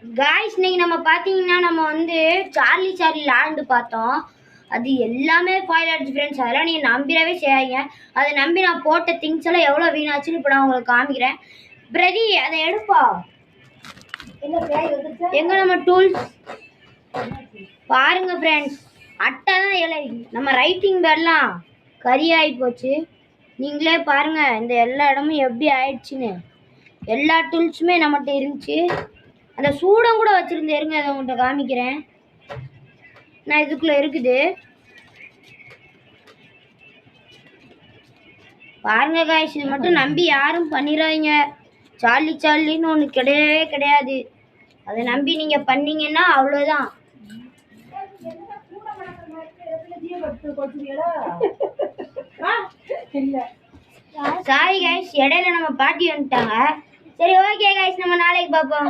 Guys இன்னைக்கு நம்ம பார்த்தீங்கன்னா நம்ம வந்து சார்லி லேண்டு பார்த்தோம். அது எல்லாமே ஃபாயில் ஆகிடுச்சு ஃப்ரெண்ட்ஸ். அதெல்லாம் நீங்கள் நம்பிடவே செய்யாதீங்க. அதை நம்பி நான் போட்ட திங்ஸ் எல்லாம் எவ்வளோ வீணாச்சுன்னு இப்போ நான் உங்களுக்கு காமிக்கிறேன். பிரதி அதை எடுப்பா. எங்க நம்ம டூல்ஸ் பாருங்க ஃப்ரெண்ட்ஸ். அட்டை தான் இலை. நம்ம ரைட்டிங் பேட்லாம் கரியாகி போச்சு. நீங்களே பாருங்க இந்த எல்லா இடமும் எப்படி ஆயிடுச்சுன்னு. எல்லா டூல்ஸுமே நம்மகிட்ட இருந்துச்சு. அந்த சூடம் கூட வச்சிருந்தேன். இருங்க அதை உங்கள்கிட்ட காமிக்கிறேன். நான் இதுக்குள்ள இருக்குது பாருங்க காய்ஸ். இது மட்டும் நம்பி யாரும் பண்ணிடாதீங்க. சார்லின்னு ஒன்று கிடையவே கிடையாது. அதை நம்பி நீங்க பண்ணீங்கன்னா அவ்வளோதான். சாரி கைஸ், இடையில நம்ம பாட்டி வந்துட்டாங்க. சரி ஓகே கைஸ், நம்ம நாளைக்கு பார்ப்போம்.